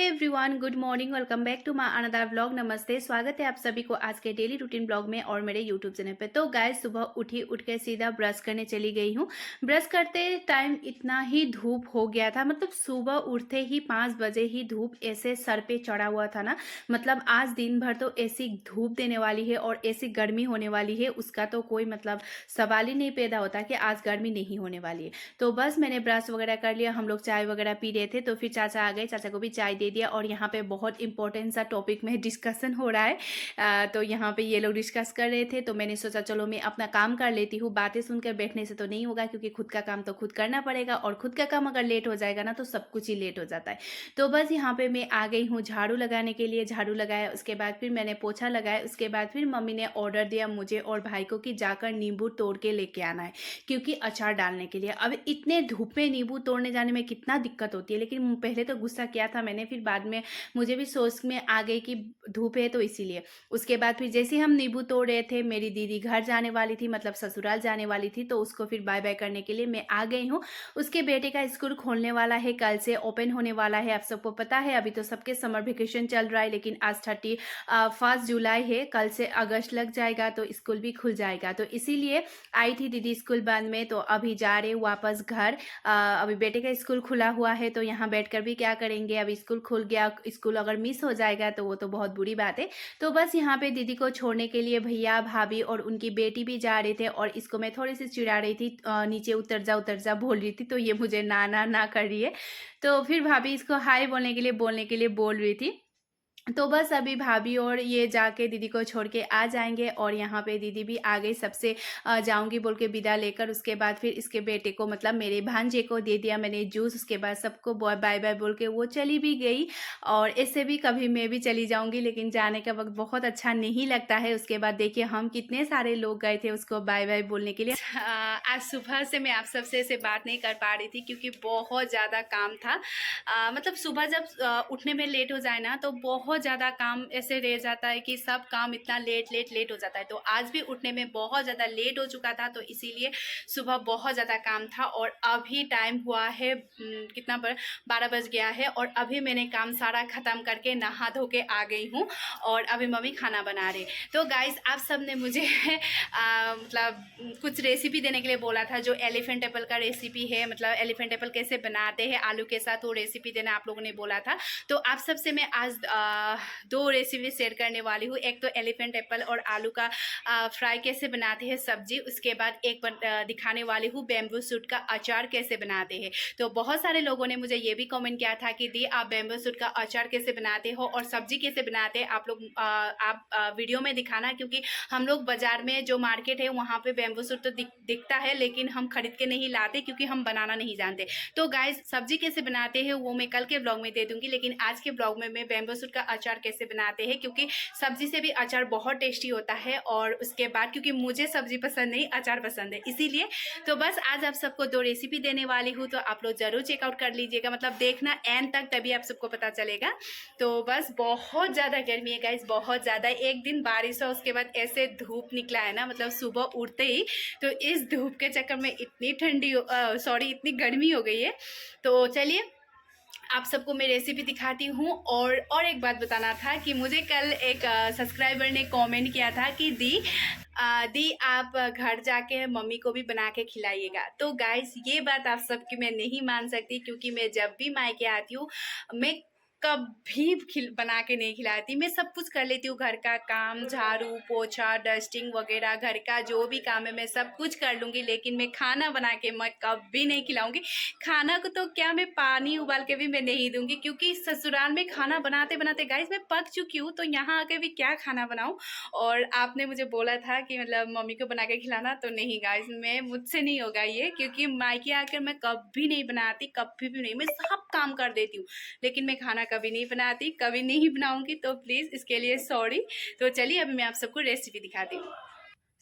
Hey everyone, good morning. Welcome back to my another vlog. नमस्ते, स्वागत है आप सभी को आज के डेली रूटीन ब्लॉग में और मेरे यूट्यूब चैनल पे। तो गाइस, सुबह उठ के सीधा ब्रश करने चली गई हूँ। ब्रश करते टाइम इतना ही धूप हो गया था, मतलब सुबह उठते ही 5 बजे ही धूप ऐसे सर पे चढ़ा हुआ था ना। मतलब आज दिन भर तो ऐसी धूप देने वाली है और ऐसी गर्मी होने वाली है, उसका तो कोई मतलब सवाल ही नहीं पैदा होता कि आज गर्मी नहीं होने वाली है। तो बस मैंने ब्रश वगैरह कर लिया, हम लोग चाय वगैरह पी रहे थे तो फिर चाचा आ गए, चाचा को भी चाय दे दिया। और यहाँ पे बहुत इंपॉर्टेंट सा टॉपिक में डिस्कशन हो रहा है। तो यहाँ पे ये लोग डिस्कस कर रहे थे तो मैंने सोचा चलो मैं अपना काम कर लेती हूँ। बातें सुनकर बैठने से तो नहीं होगा, क्योंकि खुद का काम तो खुद करना पड़ेगा और खुद का काम अगर लेट हो जाएगा ना तो सब कुछ ही लेट हो जाता है। तो बस यहाँ पे मैं आ गई हूँ झाड़ू लगाने के लिए। झाड़ू लगाया, उसके बाद फिर मैंने पोछा लगाया। उसके बाद फिर मम्मी ने ऑर्डर दिया मुझे और भाई को कि जाकर नींबू तोड़ के लेके आना है, क्योंकि अचार डालने के लिए। अब इतने धूप में नींबू तोड़ने जाने में कितना दिक्कत होती है, लेकिन पहले तो गुस्सा किया था मैंने, फिर बाद में मुझे भी सोच में आ गई कि धूप है तो इसीलिए। उसके बाद फिर जैसे हम नींबू तोड़ रहे थे, मेरी दीदी घर जाने वाली थी, मतलब ससुराल जाने वाली थी, तो उसको फिर बाय बाय करने के लिए मैं आ गई हूँ। उसके बेटे का स्कूल खोलने वाला है, कल से ओपन होने वाला है। आप सबको पता है अभी तो सबके समर वेकेशन चल रहा है, लेकिन आज 1 जुलाई है, कल से अगस्त लग जाएगा तो स्कूल भी खुल जाएगा। तो इसीलिए आई थी दीदी स्कूल बंद में, तो अभी जा रहे वापस घर। अभी बेटे का स्कूल खुला हुआ है तो यहाँ बैठकर भी क्या करेंगे, अभी स्कूल खुल गया, स्कूल अगर मिस हो जाएगा तो वो तो बहुत बुरी बात है। तो बस यहाँ पे दीदी को छोड़ने के लिए भैया भाभी और उनकी बेटी भी जा रहे थे, और इसको मैं थोड़ी सी चिढ़ा रही थी, नीचे उतर जा बोल रही थी, तो ये मुझे ना ना ना कर रही है। तो फिर भाभी इसको हाय बोलने के लिए बोल रही थी। तो बस अभी भाभी और ये जाके दीदी को छोड़ के आ जाएंगे, और यहाँ पे दीदी भी आ गई, सबसे जाऊंगी बोल के विदा लेकर। उसके बाद फिर इसके बेटे को, मतलब मेरे भांजे को दे दिया मैंने जूस। उसके बाद सबको बाय बाय बोल के वो चली भी गई। और इससे भी कभी मैं भी चली जाऊंगी, लेकिन जाने का वक्त बहुत अच्छा नहीं लगता है। उसके बाद देखिए हम कितने सारे लोग गए थे उसको बाय बाय बोलने के लिए। आज सुबह से मैं आप सबसे ऐसे बात नहीं कर पा रही थी, क्योंकि बहुत ज़्यादा काम था। मतलब सुबह जब उठने में लेट हो जाए ना तो बहुत ज़्यादा काम ऐसे रह जाता है कि सब काम इतना लेट हो जाता है। तो आज भी उठने में बहुत ज़्यादा लेट हो चुका था, तो इसीलिए सुबह बहुत ज़्यादा काम था। और अभी टाइम हुआ है कितना पर 12 बज गया है, और अभी मैंने काम सारा ख़त्म करके नहा धो के आ गई हूँ, और अभी मम्मी खाना बना रही। तो गाइस, आप सब ने मुझे मतलब कुछ रेसिपी देने के लिए बोला था, जो एलिफेंट एप्पल का रेसिपी है, मतलब एलिफेंट एप्पल कैसे बनाते हैं आलू के साथ, वो रेसिपी देना आप लोगों ने बोला था। तो आप सबसे मैं आज 2 रेसिपी शेयर करने वाली हूँ। एक तो एलिफेंट एप्पल और आलू का फ्राई कैसे बनाते हैं सब्जी। उसके बाद एक दिखाने वाली हूँ बैम्बू सूट का अचार कैसे बनाते हैं। तो बहुत सारे लोगों ने मुझे ये भी कमेंट किया था कि दी आप बैम्बू सूट का अचार कैसे बनाते हो और सब्जी कैसे बनाते हैं, आप लोग आप वीडियो में दिखाना, क्योंकि हम लोग बाजार में जो मार्केट है वहाँ पे बैम्बू सूट तो दिखता है, लेकिन हम खरीद के नहीं लाते क्योंकि हम बनाना नहीं जानते। तो गाइस, सब्जी कैसे बनाते हैं वो मैं कल के ब्लॉग में दे दूंगी, लेकिन आज के ब्लॉग में मैं बैम्बू सूट का अचार कैसे बनाते हैं, क्योंकि सब्जी से भी अचार बहुत टेस्टी होता है। और उसके बाद क्योंकि मुझे सब्जी पसंद नहीं, अचार पसंद है, इसीलिए। तो बस आज आप सबको 2 रेसिपी देने वाली हूँ, तो आप लोग जरूर चेकआउट कर लीजिएगा, मतलब देखना एंड तक, तभी आप सबको पता चलेगा। तो बस बहुत ज़्यादा गर्मी है गाइस, बहुत ज़्यादा। एक दिन बारिश हो, उसके बाद ऐसे धूप निकला है ना, मतलब सुबह उठते ही। तो इस धूप के चक्कर में इतनी इतनी गर्मी हो गई है। तो चलिए आप सबको मैं रेसिपी दिखाती हूँ। और एक बात बताना था कि मुझे कल एक सब्सक्राइबर ने कमेंट किया था कि दी आप घर जाके मम्मी को भी बना के खिलाइएगा। तो गाइस, ये बात आप सबकी मैं नहीं मान सकती, क्योंकि मैं जब भी मायके आती हूँ मैं कभी बना के नहीं खिलाती। मैं सब कुछ कर लेती हूँ, घर का काम, झाड़ू पोछा डस्टिंग वगैरह, घर का जो भी काम है मैं सब कुछ कर लूँगी, लेकिन मैं खाना बना के मैं कभी नहीं खिलाऊंगी। खाना को तो क्या, मैं पानी उबाल के भी मैं नहीं दूंगी, क्योंकि ससुराल में खाना बनाते बनाते गाइस मैं पक चुकी हूँ, तो यहाँ आके भी क्या खाना बनाऊँ। और आपने मुझे बोला था कि मतलब मम्मी को बना के खिलाना, तो नहीं गाइस, मुझसे नहीं होगा ये, क्योंकि मायके आकर मैं कभी नहीं बनाती, कभी भी नहीं। मैं सब काम कर देती हूँ, लेकिन मैं खाना कभी नहीं बनाती, कभी नहीं बनाऊंगी, तो प्लीज़ इसके लिए सॉरी। तो चलिए अभी मैं आप सबको रेसिपी दिखाती हूँ।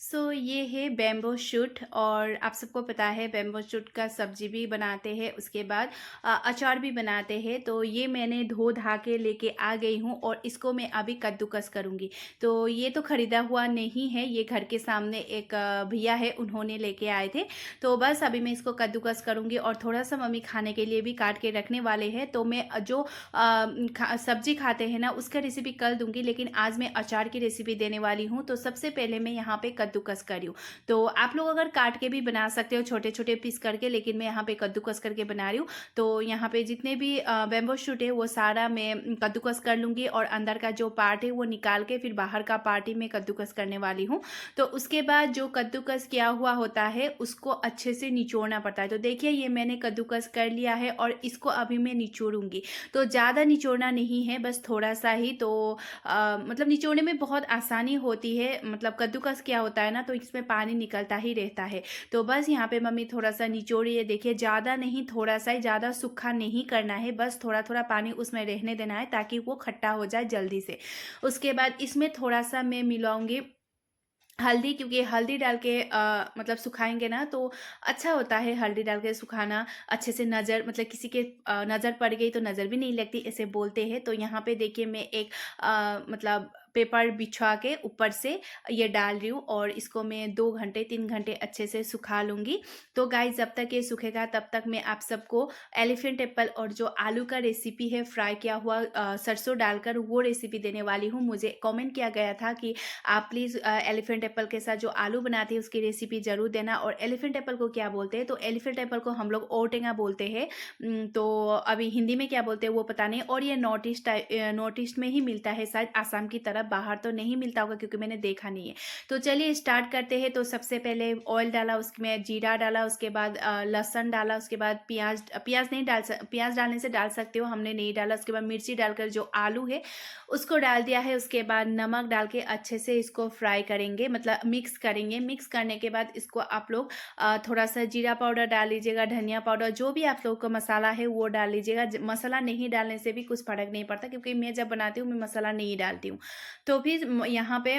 ये है बैम्बू शूट, और आप सबको पता है बैम्बू शूट का सब्जी भी बनाते हैं, उसके बाद अचार भी बनाते हैं। तो ये मैंने धो धा के लेके आ गई हूँ और इसको मैं अभी कद्दूकस करूँगी। तो ये तो ख़रीदा हुआ नहीं है, ये घर के सामने एक भैया है, उन्होंने लेके आए थे। तो बस अभी मैं इसको कद्दूकस करूँगी और थोड़ा सा मम्मी खाने के लिए भी काट के रखने वाले हैं। तो मैं जो सब्जी खाते हैं ना उसका रेसिपी कल दूंगी, लेकिन आज मैं अचार की रेसिपी देने वाली हूँ। तो सबसे पहले मैं यहाँ पे कद्दूकस कर रही हूँ। तो आप लोग अगर काट के भी बना सकते हो छोटे छोटे पीस करके, लेकिन मैं यहाँ पे कद्दूकस करके बना रही हूँ। तो यहाँ पे जितने भी बैम्बू शूट है वो सारा मैं कद्दूकस कर लूँगी, और अंदर का जो पार्ट है वो निकाल के फिर बाहर का पार्ट ही मैं कद्दूकस करने वाली हूँ। तो उसके बाद जो कद्दूकस किया हुआ होता है उसको अच्छे से निचोड़ना पड़ता है। तो देखिए ये मैंने कद्दूकस कर लिया है और इसको अभी मैं निचोड़ूंगी। तो ज़्यादा निचोड़ना नहीं है, बस थोड़ा सा ही। तो मतलब निचोड़ने में बहुत आसानी होती है, मतलब कद्दूकस क्या होता है ना तो इसमें पानी निकलता ही रहता है। तो बस यहाँ पे मम्मी थोड़ा सा निचोड़ी है, देखिए ज़्यादा नहीं, थोड़ा सा ही, ज़्यादा सूखा नहीं करना है, बस थोड़ा थोड़ा पानी उसमें रहने देना है ताकि वो खट्टा हो जाए जल्दी से। उसके बाद इसमें थोड़ा सा मैं मिलाऊंगी हल्दी, क्योंकि हल्दी डाल के मतलब सुखाएंगे ना तो अच्छा होता है। हल्दी डाल के सुखाना अच्छे से, नज़र मतलब किसी के नज़र पड़ गई तो नज़र भी नहीं लगती, ऐसे बोलते हैं। तो यहाँ पे देखिए मैं एक मतलब पेपर बिछा के ऊपर से ये डाल रही हूँ, और इसको मैं 2 घंटे 3 घंटे अच्छे से सुखा लूँगी। तो गाइस जब तक ये सूखेगा तब तक मैं आप सबको एलिफेंट एप्पल और जो आलू का रेसिपी है फ्राई किया हुआ सरसों डालकर, वो रेसिपी देने वाली हूँ। मुझे कमेंट किया गया था कि आप प्लीज़ एलिफेंट एप्पल के साथ जो आलू बनाते हैं उसकी रेसिपी ज़रूर देना। और एलिफेंट एप्पल को क्या बोलते हैं, तो एलिफेंट एप्पल को हम लोग ओटेंगा बोलते हैं। तो अभी हिंदी में क्या बोलते हैं वो पता नहीं। और ये नॉर्थ ईस्ट में ही मिलता है शायद, आसाम की तरफ, बाहर तो नहीं मिलता होगा क्योंकि मैंने देखा नहीं है। तो चलिए स्टार्ट करते हैं। तो सबसे पहले ऑयल डाला, उसमें जीरा डाला, उसके बाद लहसुन डाला, उसके बाद प्याज, प्याज डालने से डाल सकते हो, हमने नहीं डाला। उसके बाद मिर्ची डालकर जो आलू है उसको डाल दिया है। उसके बाद नमक डाल के अच्छे से इसको फ्राई करेंगे, मतलब मिक्स करेंगे। मिक्स करने के बाद इसको आप लोग थोड़ा सा जीरा पाउडर डाल लीजिएगा, धनिया पाउडर, जो भी आप लोग का मसाला है वो डाल लीजिएगा। मसाला नहीं डालने से भी कुछ फर्क नहीं पड़ता, क्योंकि मैं जब बनाती हूँ मैं मसाला नहीं डालती हूँ। तो फिर यहाँ पे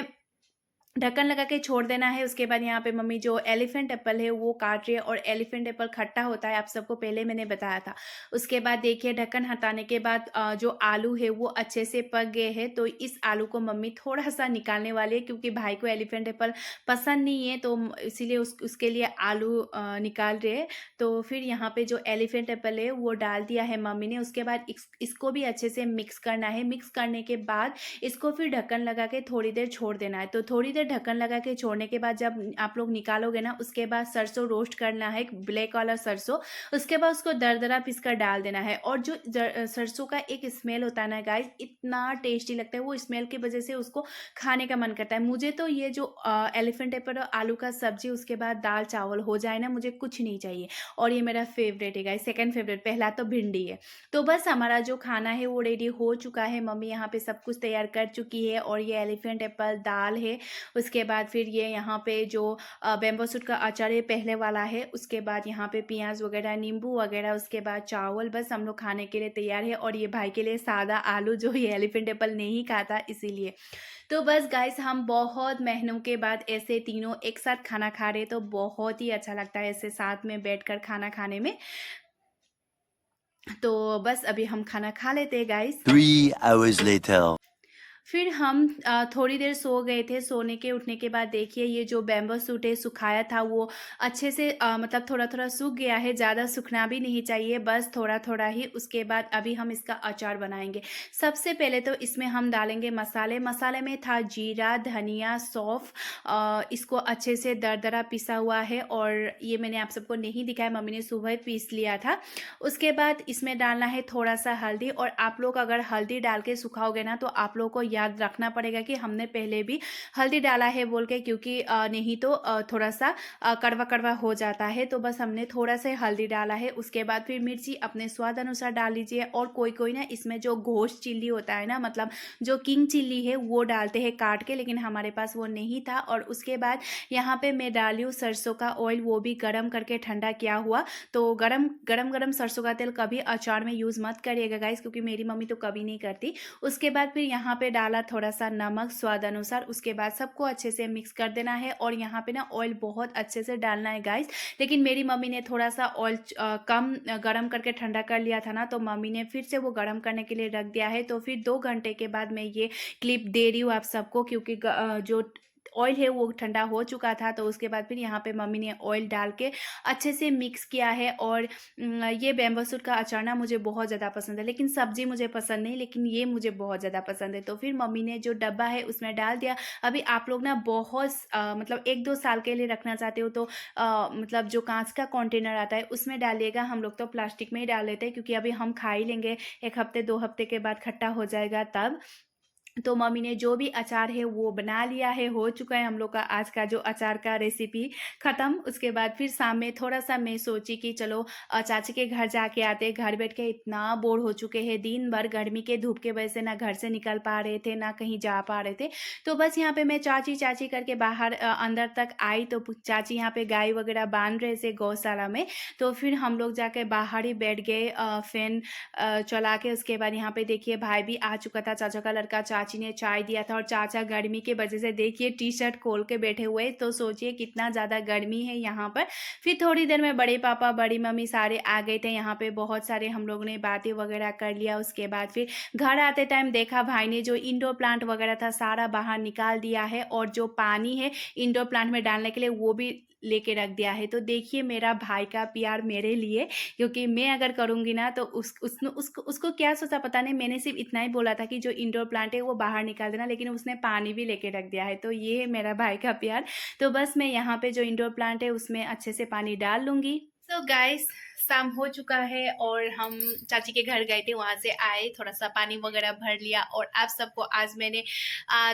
ढक्कन लगा के छोड़ देना है। उसके बाद यहाँ पे मम्मी जो एलिफेंट एप्पल है वो काट रही है, और एलिफेंट एप्पल खट्टा होता है, आप सबको पहले मैंने बताया था। उसके बाद देखिए ढक्कन हटाने के बाद जो आलू है वो अच्छे से पक गए हैं। तो इस आलू को मम्मी थोड़ा सा निकालने वाली है, क्योंकि भाई को एलिफेंट एप्पल पसंद नहीं है, तो इसीलिए उसके लिए आलू निकाल रहे हैं। तो फिर यहाँ पे जो एलिफेंट एप्पल है वो डाल दिया है मम्मी ने। उसके बाद इसको भी अच्छे से मिक्स करना है। मिक्स करने के बाद इसको फिर ढक्कन लगा के थोड़ी देर छोड़ देना है। तो थोड़ी देर ढक्कन लगा के छोड़ने के बाद जब आप लोग निकालोगे ना, उसके बाद सरसों रोस्ट करना है, ब्लैक वाला सरसों। उसके बाद उसको दरदरा पीस कर डाल देना है। और जो सरसों का एक स्मेल होता है ना गाइस, इतना टेस्टी लगता है, वो स्मेल की वजह से उसको खाने का मन करता है। मुझे तो ये जो एलिफेंट एप्पल और आलू का सब्जी, उसके बाद दाल चावल हो जाए ना, मुझे कुछ नहीं चाहिए। और ये मेरा फेवरेट है गाइस, सेकंड फेवरेट, पहला तो भिंडी है। तो बस हमारा जो खाना है वो रेडी हो चुका है। मम्मी यहाँ पे सब कुछ तैयार कर चुकी है। और ये एलिफेंट एप्पल दाल है। उसके बाद फिर ये यहाँ पे जो बैम्बू सूट का अचार है पहले वाला है। उसके बाद यहाँ पे प्याज वगैरह, नींबू वगैरह, उसके बाद चावल, बस हम लोग खाने के लिए तैयार है। और ये भाई के लिए सादा आलू, जो ये एलिफेंट एप्पल नहीं खाता इसीलिए। तो बस गाइस हम बहुत महीनों के बाद ऐसे तीनों एक साथ खाना खा रहे, तो बहुत ही अच्छा लगता है ऐसे साथ में बैठकर खाना खाने में। तो बस अभी हम खाना खा लेते हैं गाइस। 3 hours later. फिर हम थोड़ी देर सो गए थे। सोने के उठने के बाद देखिए ये जो बैम्बू सूट है सुखाया था वो अच्छे से मतलब थोड़ा थोड़ा सूख गया है, ज़्यादा सूखना भी नहीं चाहिए, बस थोड़ा थोड़ा ही। उसके बाद अभी हम इसका अचार बनाएंगे। सबसे पहले तो इसमें हम डालेंगे मसाले। मसाले में था जीरा, धनिया, सौंफ, इसको अच्छे से दरदरा पिसा हुआ है। और ये मैंने आप सबको नहीं दिखाया, मम्मी ने सुबह पीस लिया था। उसके बाद इसमें डालना है थोड़ा सा हल्दी। और आप लोग अगर हल्दी डाल के सुखाओगे ना तो आप लोग को याद रखना पड़ेगा कि हमने पहले भी हल्दी डाला है बोल के, क्योंकि नहीं तो थोड़ा सा कड़वा कड़वा हो जाता है। तो बस हमने थोड़ा सा हल्दी डाला है। उसके बाद फिर मिर्ची अपने स्वाद अनुसार डाल लीजिए। और कोई कोई ना इसमें जो घोस्ट चिल्ली होता है ना, मतलब जो किंग चिल्ली है वो डालते हैं काट के, लेकिन हमारे पास वो नहीं था। और उसके बाद यहाँ पे मैं डाली हूँ सरसों का ऑयल, वो भी गर्म करके ठंडा किया हुआ। तो गरम गरम सरसों का तेल कभी अचार में यूज़ मत करिएगा गाइस, क्योंकि मेरी मम्मी तो कभी नहीं करती। उसके बाद फिर यहाँ पे डाला थोड़ा सा नमक स्वाद अनुसार। उसके बाद सबको अच्छे से मिक्स कर देना है और यहाँ पे ना ऑयल बहुत अच्छे से डालना है गाइस। लेकिन मेरी मम्मी ने थोड़ा सा ऑयल कम गरम करके ठंडा कर लिया था ना, तो मम्मी ने फिर से वो गरम करने के लिए रख दिया है। तो फिर 2 घंटे के बाद मैं ये क्लिप दे रही हूँ आप सबको, क्योंकि जो ऑयल है वो ठंडा हो चुका था। तो उसके बाद फिर यहाँ पे मम्मी ने ऑयल डाल के अच्छे से मिक्स किया है। और ये बैम्बू सूट का अचार ना मुझे बहुत ज़्यादा पसंद है, लेकिन सब्जी मुझे पसंद नहीं, लेकिन ये मुझे बहुत ज़्यादा पसंद है। तो फिर मम्मी ने जो डब्बा है उसमें डाल दिया। अभी आप लोग ना बहुत मतलब 1-2 साल के लिए रखना चाहते हो तो मतलब जो कांच का कंटेनर आता है उसमें डालिएगा। हम लोग तो प्लास्टिक में ही डाल लेते हैं, क्योंकि अभी हम खा ही लेंगे, 1 हफ्ते 2 हफ्ते के बाद खट्टा हो जाएगा तब। तो मम्मी ने जो भी अचार है वो बना लिया है। हो चुका है हम लोग का आज का जो अचार का रेसिपी ख़त्म। उसके बाद फिर शाम में थोड़ा-सा मैं सोची कि चलो चाची के घर जाके आते हैं। घर बैठ के इतना बोर हो चुके हैं, दिन भर गर्मी के धूप के वजह से ना घर से निकल पा रहे थे, ना कहीं जा पा रहे थे। तो बस यहाँ पे मैं चाची-चाची करके बाहर अंदर तक आई, तो चाची यहाँ पे गाय वगैरह बाँध रहे थे गौशाला में। तो फिर हम लोग जाके बाहर ही बैठ गए फ़ैन चला के। उसके बाद यहाँ पे देखिए भाई भी आ चुका था, चाचा का लड़का। चाची ने चाय दिया था और चाचा गर्मी के वजह से देखिए टी-शर्ट खोल के बैठे हुए। तो सोचिए कितना ज़्यादा गर्मी है यहाँ पर। फिर थोड़ी देर में बड़े पापा बड़ी मम्मी सारे आ गए थे। यहाँ पे बहुत सारे हम लोगों ने बातें वगैरह कर लिया। उसके बाद फिर घर आते टाइम देखा भाई ने जो इंडोर प्लांट वगैरह था सारा बाहर निकाल दिया है, और जो पानी है इंडोर प्लांट में डालने के लिए वो भी लेके रख दिया है। तो देखिए मेरा भाई का प्यार मेरे लिए, क्योंकि मैं अगर करूँगी ना तो उसको क्या सोचा पता नहीं। मैंने सिर्फ इतना ही बोला था कि जो इंडोर प्लांट है वो बाहर निकाल देना, लेकिन उसने पानी भी लेके रख दिया है। तो ये है मेरा भाई का प्यार। तो बस मैं यहाँ पे जो इंडोर प्लांट है उसमें अच्छे से पानी डाल लूँगी। सो गाइस, शाम हो चुका है और हम चाची के घर गए थे, वहाँ से आए, थोड़ा सा पानी वगैरह भर लिया। और आप सबको आज मैंने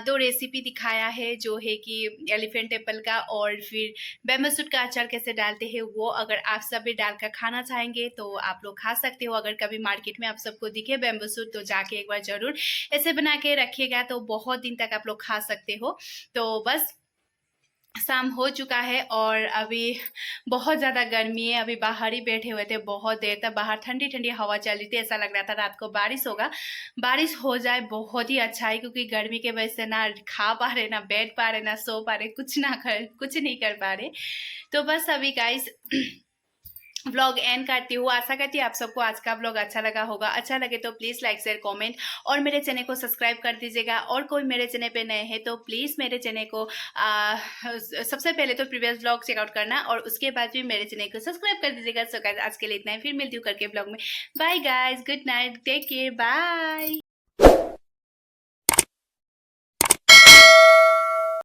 2 रेसिपी दिखाया है, जो है कि एलिफेंट एप्पल का और फिर बैम्बू सूट का अचार कैसे डालते हैं वो। अगर आप सब भी डाल कर खाना चाहेंगे तो आप लोग खा सकते हो। अगर कभी मार्केट में आप सबको दिखे बैम्बू सूट तो जाके एक बार ज़रूर ऐसे बना के रखिएगा, तो बहुत दिन तक आप लोग खा सकते हो। तो बस शाम हो चुका है और अभी बहुत ज़्यादा गर्मी है। अभी बाहर ही बैठे हुए थे बहुत देर तक, बाहर ठंडी ठंडी हवा चल रही थी। ऐसा लग रहा था रात को बारिश होगा। बारिश हो जाए बहुत ही अच्छा है, क्योंकि गर्मी के वजह से ना खा पा रहे, ना बैठ पा रहे, ना सो पा रहे, कुछ नहीं कर पा रहे। तो बस अभी गाइस व्लॉग एंड करती हूँ। आशा करती हूँ आप सबको आज का व्लॉग अच्छा लगा होगा। अच्छा लगे तो प्लीज़ लाइक शेयर कमेंट और मेरे चैनल को सब्सक्राइब कर दीजिएगा। और कोई मेरे चैनल पे नए हैं तो प्लीज़ मेरे चैनल को सबसे पहले तो प्रीवियस व्लॉग चेकआउट करना और उसके बाद भी मेरे चैनल को सब्सक्राइब कर दीजिएगा। सो गाइस आज के लिए इतना ही, फिर मिलती हूँ करके व्लॉग में। Bye guys, good night, take care, bye.